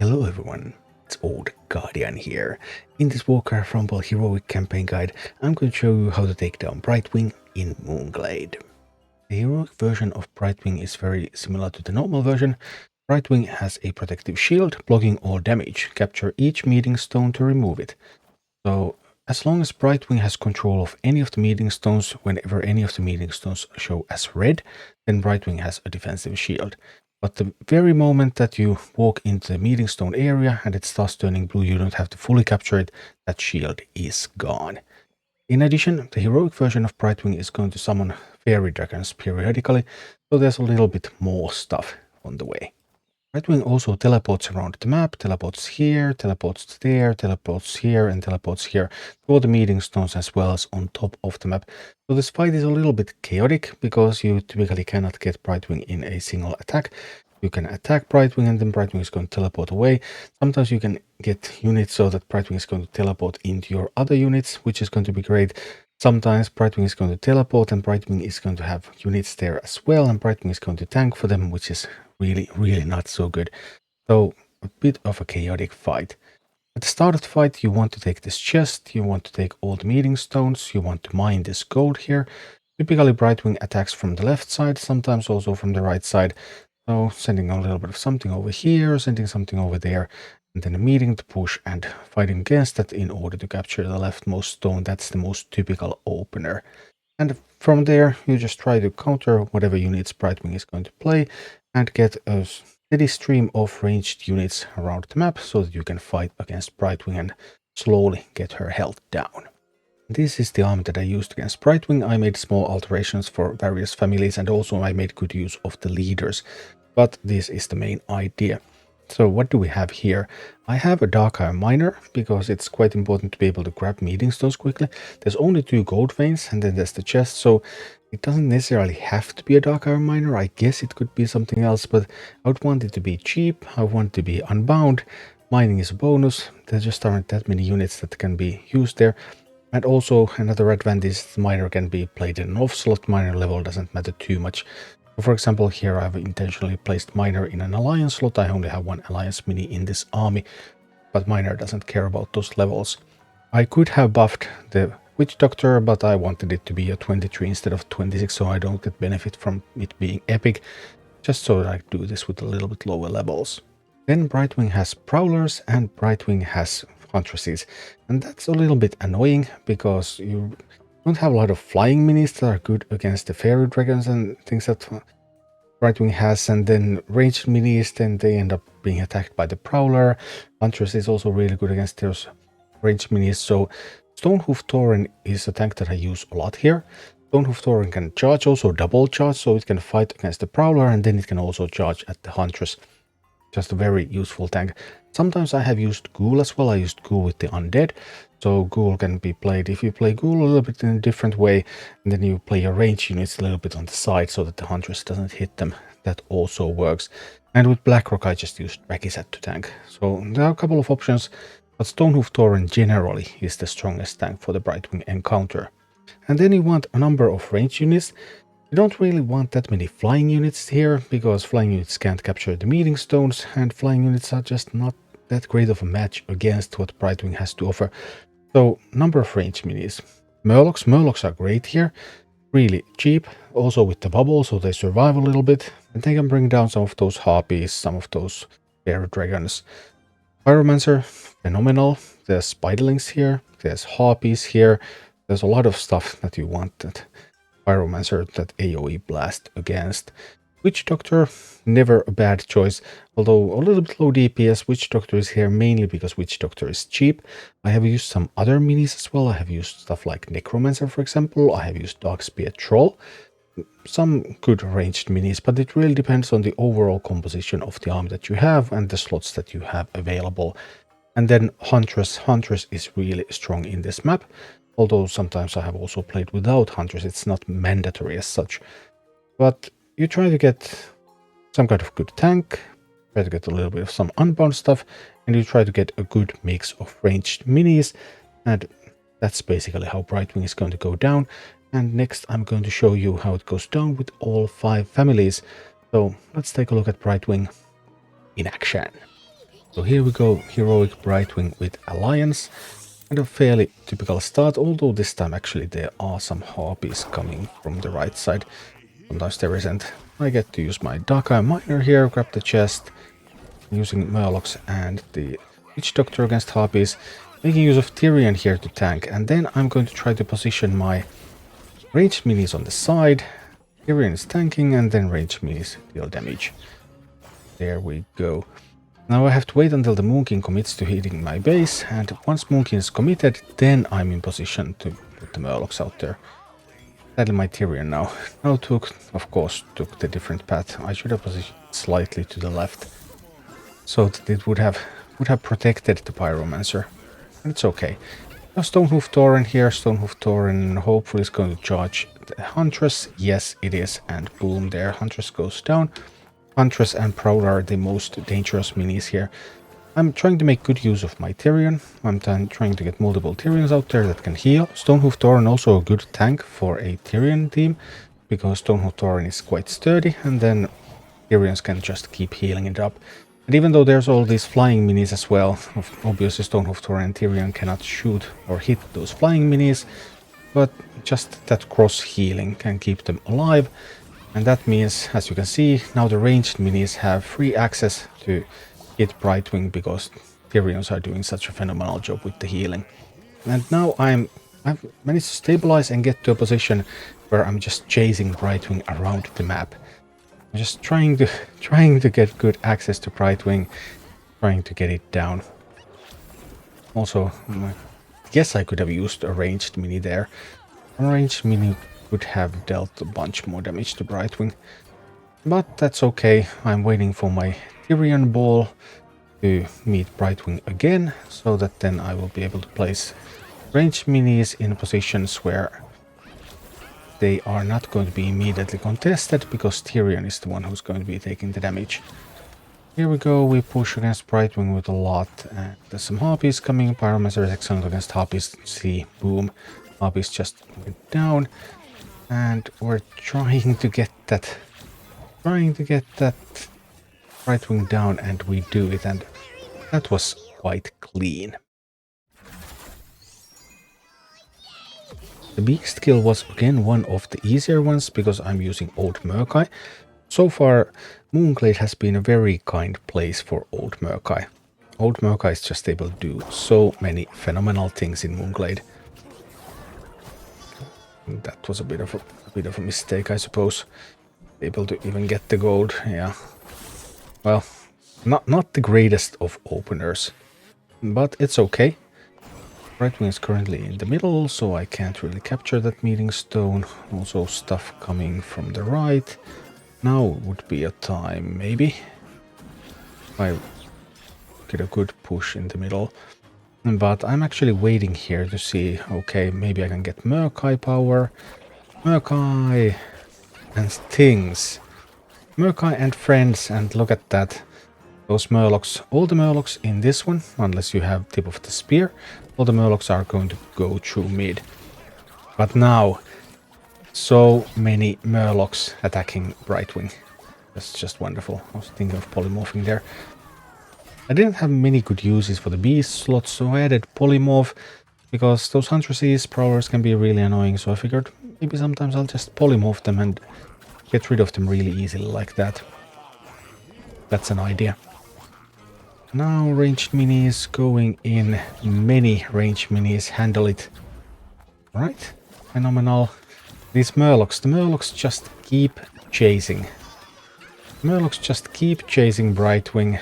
Hello everyone, it's Old Guardian here. In this Warcraft Rumble HEROIC campaign guide, I'm going to show you how to take down Brightwing in Moonglade. The heroic version of Brightwing is very similar to the normal version. Brightwing has a protective shield, blocking all damage. Capture each meeting stone to remove it. So, as long as Brightwing has control of any of the meeting stones, whenever any of the meeting stones show as red, then Brightwing has a defensive shield. But the very moment that you walk into the meeting stone area and it starts turning blue, you don't have to fully capture it, that shield is gone. In addition, the heroic version of Brightwing is going to summon fairy dragons periodically, so there's a little bit more stuff on the way. Brightwing also teleports around the map, teleports here, teleports there, teleports here, and teleports here to all the meeting stones as well as on top of the map. So this fight is a little bit chaotic because you typically cannot get Brightwing in a single attack. You can attack Brightwing and then Brightwing is going to teleport away. Sometimes you can get units so that Brightwing is going to teleport into your other units, which is going to be great. Sometimes Brightwing is going to teleport and Brightwing is going to have units there as well, and Brightwing is going to tank for them, which is really not so good. So a bit of a chaotic fight. At the start of the fight, you want to take this chest, you want to take all the meeting stones, you want to mine this gold here. Typically Brightwing attacks from the left side, sometimes also from the right side. So sending a little bit of something over here, sending something over there, and then a meeting to push and fighting against that in order to capture the leftmost stone. That's the most typical opener. And from there, you just try to counter whatever units Brightwing is going to play and get a steady stream of ranged units around the map so that you can fight against Brightwing and slowly get her health down. This is the army that I used against Brightwing. I made small alterations for various families and also I made good use of the leaders. But this is the main idea. So what do we have here? I have a Dark Iron Miner because it's quite important to be able to grab meeting stones quickly. There's only 2 gold veins and then there's the chest, so it doesn't necessarily have to be a Dark Iron Miner. I guess it could be something else, but I would want it to be cheap. I want it to be unbound. Mining is a bonus. There just aren't that many units that can be used there. And also another advantage is the miner can be played in an off slot. Miner level doesn't matter too much. So for example, here I've intentionally placed miner in an alliance slot. I only have 1 alliance mini in this army, but miner doesn't care about those levels. I could have buffed the witch doctor, but I wanted it to be a 23 instead of 26, so I don't get benefit from it being epic, just so that I do this with a little bit lower levels. Then Brightwing has prowlers and Brightwing has huntresses, and that's a little bit annoying because you don't have a lot of flying minis that are good against the fairy dragons and things that Brightwing has, and then ranged minis, then they end up being attacked by the prowler. Huntress is also really good against those ranged minis, so Stonehoof Tauren is a tank that I use a lot here. Stonehoof Tauren can charge, also double charge, so it can fight against the prowler and then it can also charge at the huntress. Just a very useful tank. Sometimes I have used Ghoul as well. I used Ghoul with the Undead. So Ghoul can be played, if you play Ghoul a little bit in a different way, and then you play your range units a little bit on the side so that the Huntress doesn't hit them. That also works. And with Blackrock I just used Rakizat to tank. So there are a couple of options, but Stonehoof Tauren generally is the strongest tank for the Brightwing encounter. And then you want a number of range units. You don't really want that many flying units here, because flying units can't capture the meeting stones, and flying units are just not that great of a match against what Brightwing has to offer. So, number of range minis. Murlocs. Murlocs are great here. Really cheap, also with the bubble, so they survive a little bit. And they can bring down some of those harpies, some of those fairy dragons. Pyromancer, phenomenal. There's spiderlings here, there's harpies here. There's a lot of stuff that you want that Pyromancer that AoE blast against. Witch Doctor, never a bad choice, although a little bit low DPS. Witch Doctor is here mainly because Witch Doctor is cheap. I have used some other minis as well. I have used stuff like Necromancer, for example. I have used Darkspear Troll. Some good ranged minis, but it really depends on the overall composition of the army that you have and the slots that you have available. And then Huntress. Huntress is really strong in this map. Although sometimes I have also played without Huntress, it's not mandatory as such. But you try to get some kind of good tank, try to get a little bit of some unbound stuff, and you try to get a good mix of ranged minis, and that's basically how Brightwing is going to go down. And next I'm going to show you how it goes down with all 5 families. So let's take a look at Brightwing in action. So here we go, Heroic Brightwing with Alliance. And a fairly typical start, although this time actually there are some harpies coming from the right side. Sometimes there isn't. I get to use my Dark-Eye Miner here, grab the chest, using Murlocs and the Witch Doctor against harpies, making use of Tyrion here to tank, and then I'm going to try to position my ranged minis on the side. Tyrion is tanking, and then ranged minis deal damage. There we go. Now I have to wait until the Moonking commits to hitting my base, and once Moonking is committed, then I'm in position to put the Murlocs out there. Sadly my Tyrion now of course took the different path. I should have positioned slightly to the left, so that it would have protected the Pyromancer. And it's okay. Now Stonehoof Tauren here, Stonehoof Tauren hopefully is going to charge the Huntress. Yes, it is, and boom, there, Huntress goes down. Huntress and Prowler are the most dangerous minis here. I'm trying to make good use of my Tyrion. I'm trying to get multiple Tyrions out there that can heal. Stonehoof Tauren also a good tank for a Tyrion team, because Stonehoof Tauren is quite sturdy, and then Tyrions can just keep healing it up. And even though there's all these flying minis as well, obviously Stonehoof Tauren and Tyrion cannot shoot or hit those flying minis, but just that cross healing can keep them alive. And that means, as you can see, now the ranged minis have free access to hit Brightwing because Tyrions are doing such a phenomenal job with the healing. And now I've managed to stabilize and get to a position where I'm just chasing Brightwing around the map. I'm just trying to get good access to Brightwing, trying to get it down. Also, yes, I could have used a ranged mini there. A ranged mini would have dealt a bunch more damage to Brightwing. But that's okay. I'm waiting for my Tyrion ball to meet Brightwing again, so that then I will be able to place ranged minis in positions where they are not going to be immediately contested, because Tyrion is the one who's going to be taking the damage. Here we go, we push against Brightwing with a lot, and there's some harpies coming. Pyromancer is excellent against harpies. See, boom, harpies just went down. And we're trying to get that Brightwing down, and we do it, and that was quite clean. The beast kill was again one of the easier ones because I'm using Old Murkai. So far, Moonglade has been a very kind place for Old Murkai. Old Murkai is just able to do so many phenomenal things in Moonglade. That was a bit of a mistake, I suppose. Able to even get the gold, yeah. Well, not the greatest of openers, but it's okay. Brightwing is currently in the middle, so I can't really capture that meeting stone. Also stuff coming from the right. Now would be a time, maybe. I get a good push in the middle. But I'm actually waiting here to see, okay, maybe I can get Murkai power. Murkai and things. Murkai and friends, and look at that. Those Murlocs, all the Murlocs in this one, unless you have Tip of the Spear, all the Murlocs are going to go through mid. But now, so many Murlocs attacking Brightwing. That's just wonderful. I was thinking of polymorphing there. I didn't have many good uses for the beast slots, so I added polymorph, because those Huntresses, Prowlers can be really annoying, so I figured maybe sometimes I'll just polymorph them and get rid of them really easily like that. That's an idea. Now ranged minis going in. Many ranged minis handle it. Right? Phenomenal. These Murlocs, the Murlocs just keep chasing. Murlocs just keep chasing Brightwing.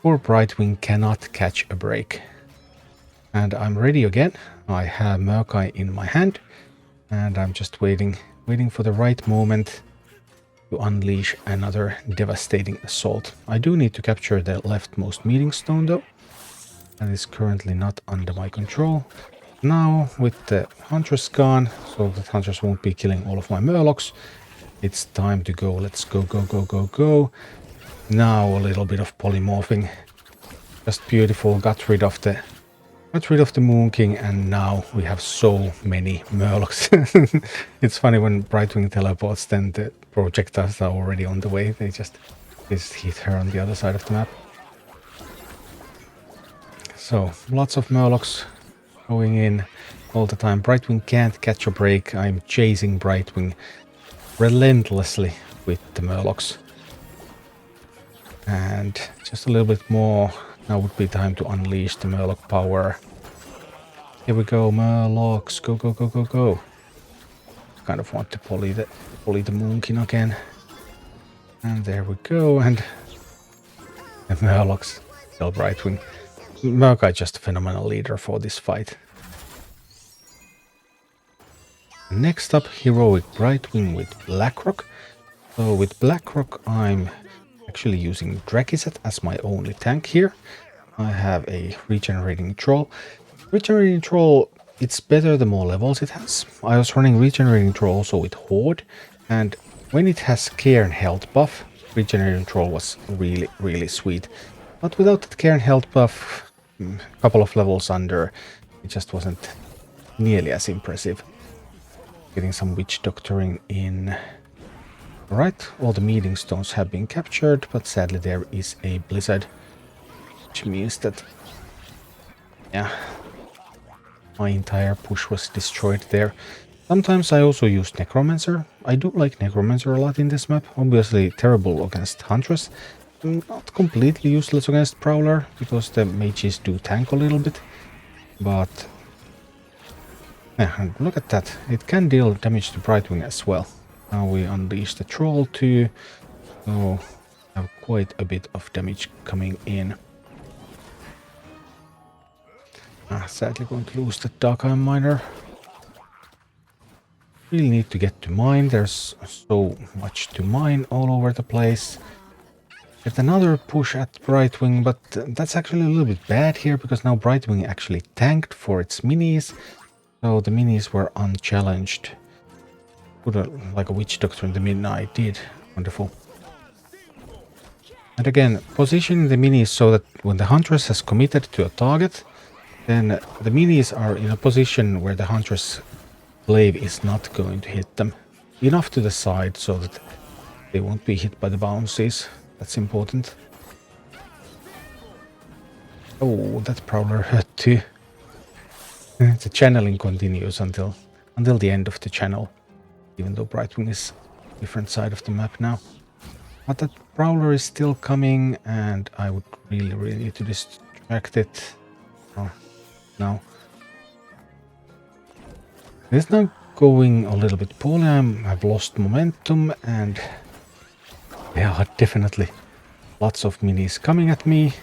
Poor Brightwing cannot catch a break. And I'm ready again. I have Murkai in my hand. And I'm just waiting for the right moment to unleash another devastating assault. I do need to capture the leftmost meeting stone though. That is currently not under my control. Now with the Huntress gone, so that Huntress won't be killing all of my Murlocs, it's time to go. Let's go, go, go, go, go. Now a little bit of polymorphing. Just beautiful. Got rid of the Moon King, and now we have so many Murlocs. It's funny when Brightwing teleports, then the projectiles are already on the way. They just hit her on the other side of the map. So lots of Murlocs going in all the time. Brightwing can't catch a break. I'm chasing Brightwing relentlessly with the Murlocs. And just a little bit more. Now would be time to unleash the Murloc power. Here we go, Murlocs. Go, go, go, go, go. Kind of want to poly the Moonkin again. And there we go. And the Murlocs kill Brightwing. Murloc is just a phenomenal leader for this fight. Next up, Heroic Brightwing with Blackrock. So with Blackrock, I'm actually using Drakizet as my only tank here. I have a Regenerating Troll. Regenerating Troll, it's better the more levels it has. I was running Regenerating Troll also with Horde, and when it has Care and Health buff, Regenerating Troll was really, really sweet. But without that Care and Health buff, a couple of levels under, it just wasn't nearly as impressive. Getting some Witch Doctoring in. Alright, all the meeting stones have been captured, but sadly there is a blizzard. Which means that, yeah, my entire push was destroyed there. Sometimes I also use Necromancer. I do like Necromancer a lot in this map. Obviously terrible against Huntress. Not completely useless against Prowler, because the mages do tank a little bit. But yeah, and look at that. It can deal damage to Brightwing as well. Now we unleash the Troll too. So have quite a bit of damage coming in. Sadly going to lose the Dark Iron Miner. Really need to get to mine. There's so much to mine all over the place. Get another push at Brightwing, but that's actually a little bit bad here, because now Brightwing actually tanked for its minis. So the minis were unchallenged. Put like a Witch Doctor in the mid. I did. Wonderful. And again, positioning the minis so that when the Huntress has committed to a target, then the minis are in a position where the Huntress glaive is not going to hit them. Enough to the side so that they won't be hit by the bounces. That's important. Oh, that Prowler hurt too. The channeling continues until the end of the channel, even though Brightwing is different side of the map now. But that Prowler is still coming, and I would really need to distract it. Oh, no. It's now going a little bit poorly. I've lost momentum, and yeah, definitely lots of minis coming at me.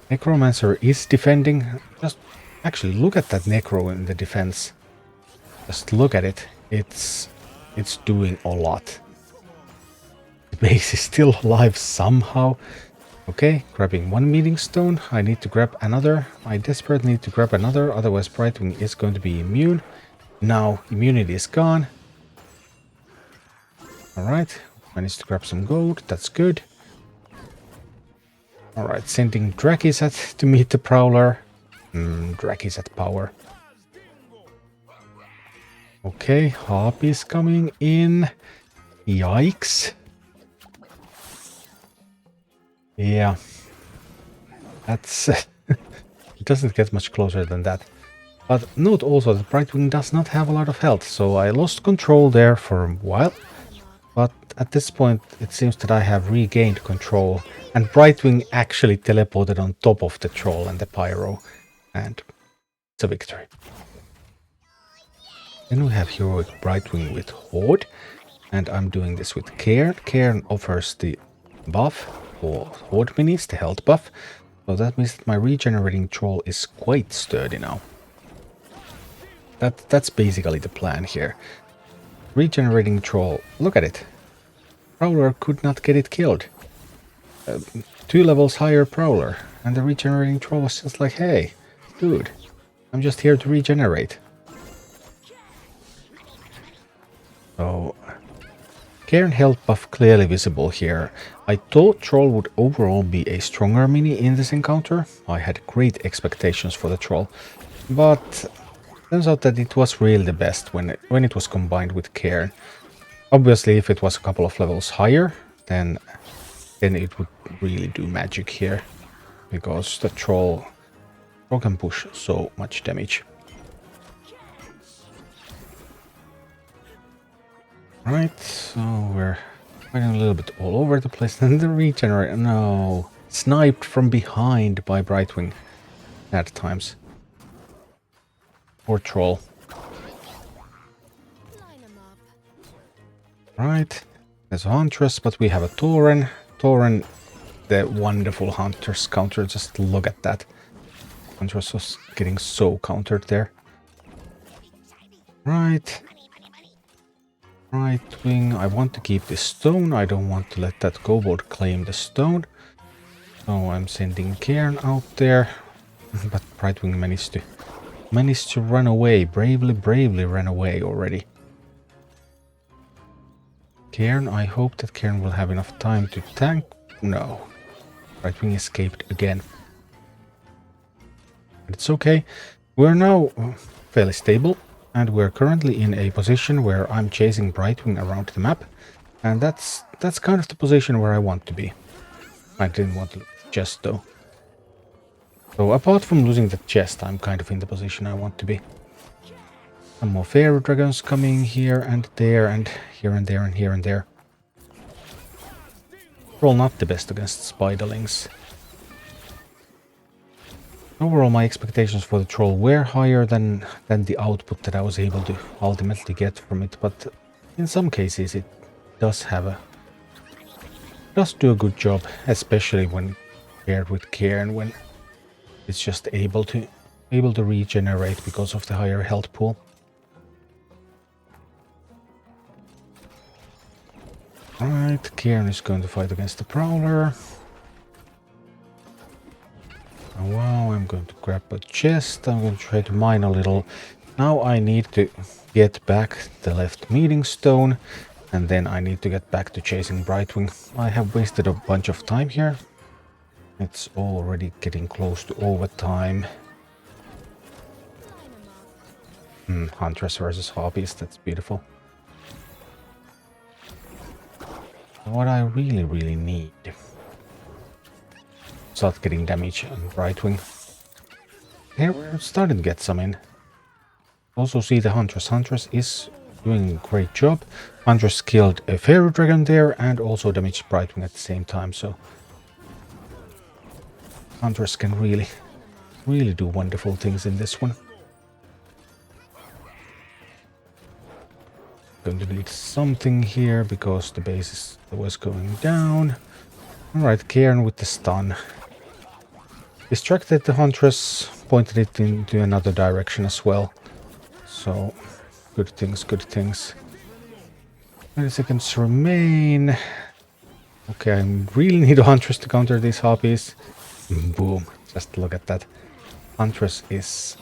Necromancer is defending. Just actually look at that Necro in the defense. Just look at it. It's doing a lot. The base is still alive somehow. Okay, grabbing one meeting stone. I need to grab another. I desperately need to grab another, otherwise Brightwing is going to be immune. Now immunity is gone. Alright, managed to grab some gold. That's good. Alright, sending Drakizet to meet the Prowler. Drakizet power. Okay, Harpy's coming in. Yikes. Yeah. That's... it doesn't get much closer than that. But note also that Brightwing does not have a lot of health, so I lost control there for a while. But at this point, it seems that I have regained control, and Brightwing actually teleported on top of the Troll and the Pyro, and it's a victory. Then we have Heroic Brightwing with Horde, and I'm doing this with Cairn. Cairn offers the buff for Horde minis, the health buff, so that means that my Regenerating Troll is quite sturdy now. That's basically the plan here. Regenerating Troll, look at it. Prowler could not get it killed. 2 levels higher Prowler, and the Regenerating Troll was just like, hey, dude, I'm just here to regenerate. So, Cairn health buff clearly visible here. I thought Troll would overall be a stronger mini in this encounter. I had great expectations for the Troll, but turns out that it was really the best when it was combined with Cairn. Obviously, if it was a couple of levels higher, then it would really do magic here, because the Troll Troll can push so much damage. Right, so we're fighting a little bit all over the place. And the regenerate, no, sniped from behind by Brightwing at times. Poor troll. Right, there's a Huntress, but we have a Tauren. Tauren, the wonderful Hunter's counter, just look at that. Huntress was getting so countered there. Right. Brightwing, I want to keep this stone. I don't want to let that kobold claim the stone. So I'm sending Cairn out there. But Brightwing managed to run away. Bravely ran away already. Cairn, I hope that Cairn will have enough time to tank. No. Brightwing escaped again. But it's okay. We're now fairly stable. And we're currently in a position where I'm chasing Brightwing around the map. And that's kind of the position where I want to be. I didn't want to lose the chest though. So apart from losing the chest, I'm kind of in the position I want to be. Some more fairy dragons coming here and there and here and there and here and there. Troll not the best against spiderlings. Overall, my expectations for the troll were higher than the output that I was able to ultimately get from it, but in some cases it does do a good job, especially when paired with Cairn, when it's just able to regenerate because of the higher health pool. Right, Cairn is going to fight against the Prowler. Wow, I'm going to grab a chest. I'm going to try to mine a little. Now I need to get back the left meeting stone, and then I need to get back to chasing Brightwing. I have wasted a bunch of time here. It's already getting close to overtime. Huntress versus Harpies, that's beautiful. What I really need. Start getting damage on Brightwing. Here we're starting to get some in. Also see the Huntress. Huntress is doing a great job. Huntress killed a fairy dragon there and also damaged Brightwing at the same time, so Huntress can really do wonderful things in this one. Going to need something here because the base was going down. Alright, Cairn with the stun. Distracted the Huntress, pointed it into another direction as well. So, good things, good things. 20 seconds remain. Okay, I really need a Huntress to counter these Harpies. Boom, just look at that. Huntress is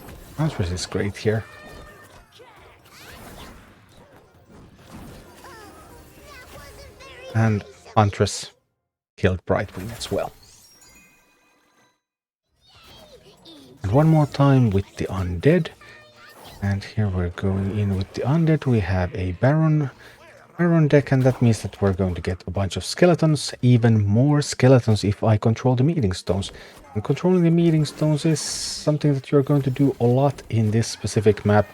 great here. And Huntress killed Brightwing as well. And one more time with the Undead. And here we're going in with the Undead. We have a Baron deck, and that means that we're going to get a bunch of skeletons. Even more skeletons if I control the meeting stones. And controlling the meeting stones is something that you're going to do a lot in this specific map.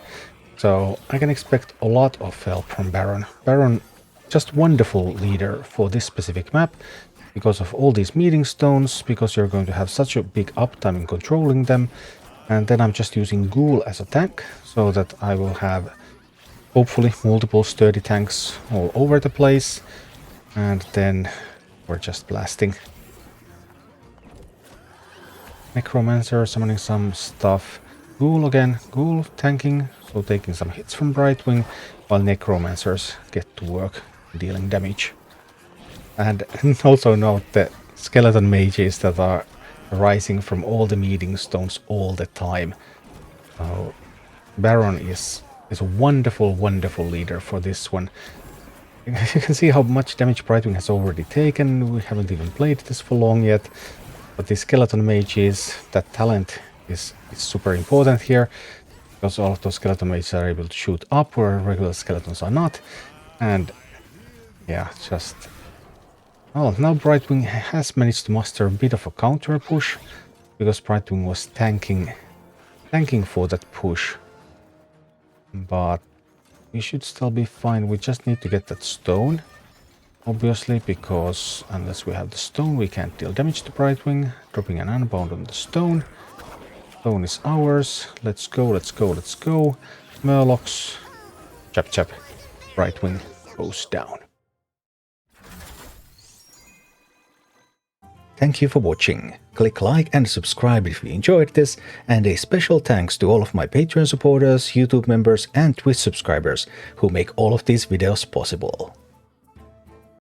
So I can expect a lot of help from Baron. Baron, just wonderful leader for this specific map. Because of all these meeting stones, because you're going to have such a big uptime in controlling them. And then I'm just using Ghoul as a tank, so that I will have, hopefully, multiple sturdy tanks all over the place. And then we're just blasting. Necromancer summoning some stuff. Ghoul again, Ghoul tanking, so taking some hits from Brightwing, while Necromancers get to work dealing damage. And also note the skeleton mages that are rising from all the meeting stones all the time. So Baron is a wonderful leader for this one. You can see how much damage Brightwing has already taken. We haven't even played this for long yet. But the skeleton mages, that talent is super important here. Because all of those skeleton mages are able to shoot up where regular skeletons are not. And yeah, just... Well, now Brightwing has managed to muster a bit of a counter push. because Brightwing was tanking for that push. But we should still be fine. We just need to get that stone, obviously, because unless we have the stone, we can't deal damage to Brightwing. Dropping an unbound on the stone. Stone is ours. Let's go, let's go, let's go. Murlocs. Chap chap. Brightwing goes down. Thank you for watching. Click like and subscribe if you enjoyed this, and a special thanks to all of my Patreon supporters, YouTube members and Twitch subscribers who make all of these videos possible.